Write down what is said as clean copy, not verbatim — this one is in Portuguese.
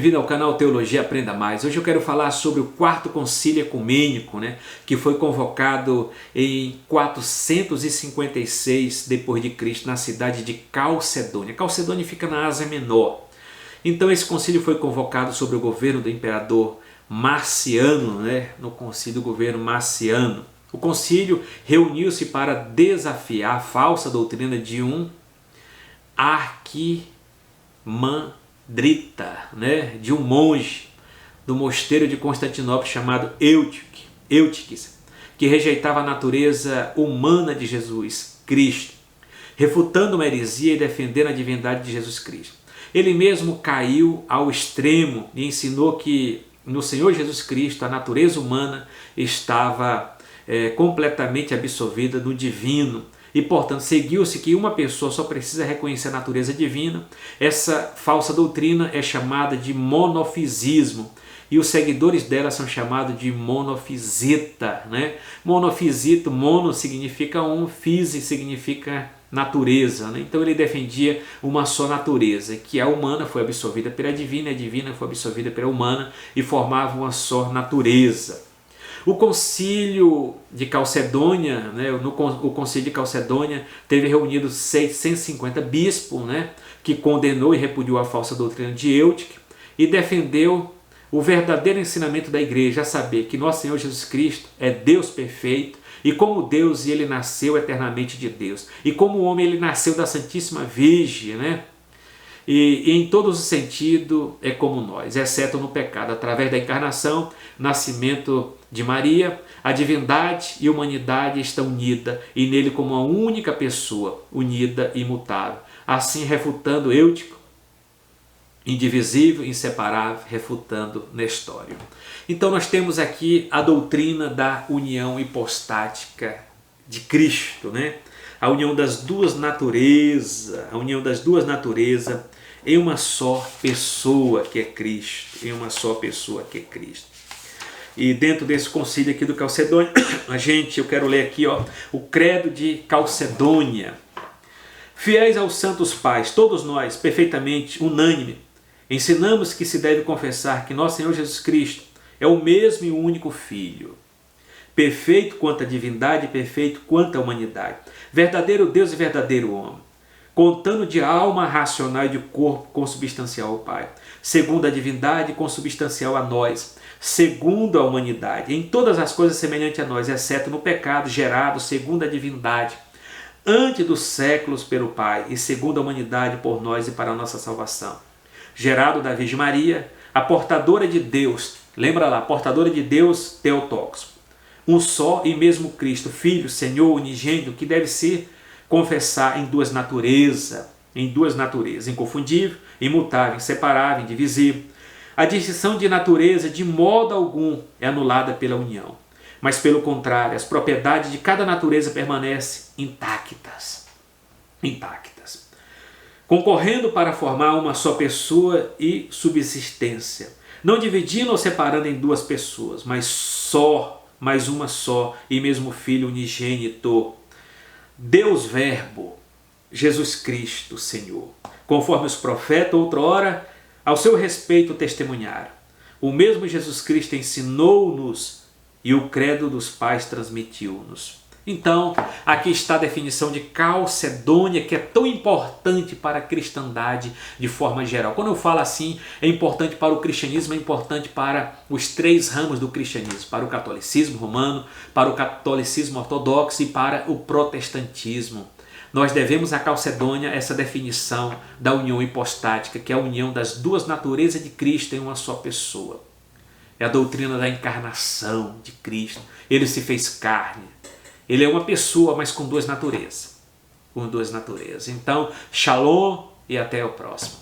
bem-vindo ao canal Teologia Aprenda Mais. Hoje eu quero falar sobre o quarto concílio ecumênico, que foi convocado em 456 d.C. na cidade de Calcedônia. Calcedônia fica na Ásia Menor. Então esse concílio foi convocado sobre o governo do imperador Marciano, no concílio do governo Marciano. O concílio reuniu-se para desafiar a falsa doutrina de um arquimandrita, de um monge do mosteiro de Constantinopla chamado Eutiques, que rejeitava a natureza humana de Jesus Cristo, refutando uma heresia e defendendo a divindade de Jesus Cristo. Ele mesmo caiu ao extremo e ensinou que no Senhor Jesus Cristo a natureza humana estava completamente absorvida no divino. E, portanto, seguiu-se que uma pessoa só precisa reconhecer a natureza divina. Essa falsa doutrina é chamada de monofisismo. E os seguidores dela são chamados de monofisita. Monofisito, mono significa um, fisi significa natureza. Então ele defendia uma só natureza, que a humana foi absorvida pela divina, e a divina foi absorvida pela humana e formava uma só natureza. O concílio de Calcedônia, o concílio de Calcedônia teve reunido 650 bispos, que condenou e repudiou a falsa doutrina de Eutiques e defendeu o verdadeiro ensinamento da igreja, a saber que nosso Senhor Jesus Cristo é Deus perfeito, e como Deus ele nasceu eternamente de Deus, e como homem ele nasceu da Santíssima Virgem, E em todos os sentidos é como nós, exceto no pecado. Através da encarnação, nascimento de Maria, a divindade e a humanidade estão unidas, e nele como uma única pessoa, unida e imutável. Assim, refutando Eutico, indivisível, inseparável, refutando Nestório. Então nós temos aqui a doutrina da união hipostática de Cristo, a união das duas naturezas, em uma só pessoa que é Cristo, E dentro desse concílio aqui do Calcedônia, eu quero ler aqui o credo de Calcedônia. Fiéis aos santos pais, todos nós, perfeitamente unânime, ensinamos que se deve confessar que nosso Senhor Jesus Cristo é o mesmo e único Filho, perfeito quanto a divindade e perfeito quanto a humanidade, verdadeiro Deus e verdadeiro homem, contando de alma racional e de corpo consubstancial ao Pai, segundo a divindade consubstancial a nós, segundo a humanidade, em todas as coisas semelhante a nós, exceto no pecado gerado segundo a divindade, antes dos séculos pelo Pai, e segundo a humanidade por nós e para a nossa salvação. Gerado da Virgem Maria, a portadora de Deus, lembra lá, portadora de Deus Theotokos, um só e mesmo Cristo, Filho, Senhor, unigênito, que deve se confessar em duas naturezas, inconfundível, imutável, inseparável, indivisível. A distinção de natureza de modo algum é anulada pela união, mas pelo contrário, as propriedades de cada natureza permanecem intactas, concorrendo para formar uma só pessoa e subsistência, não dividindo ou separando em duas pessoas, mas uma só e mesmo Filho unigênito, Deus Verbo, Jesus Cristo, Senhor, conforme os profetas outrora ao seu respeito testemunharam. O mesmo Jesus Cristo ensinou-nos e o credo dos pais transmitiu-nos. Então, aqui está a definição de Calcedônia, que é tão importante para a cristandade de forma geral. Quando eu falo assim, é importante para o cristianismo, é importante para os três ramos do cristianismo, para o catolicismo romano, para o catolicismo ortodoxo e para o protestantismo. Nós devemos a Calcedônia essa definição da união hipostática, que é a união das duas naturezas de Cristo em uma só pessoa. É a doutrina da encarnação de Cristo. Ele se fez carne. Ele é uma pessoa, mas com duas naturezas. Então, shalom e até o próximo.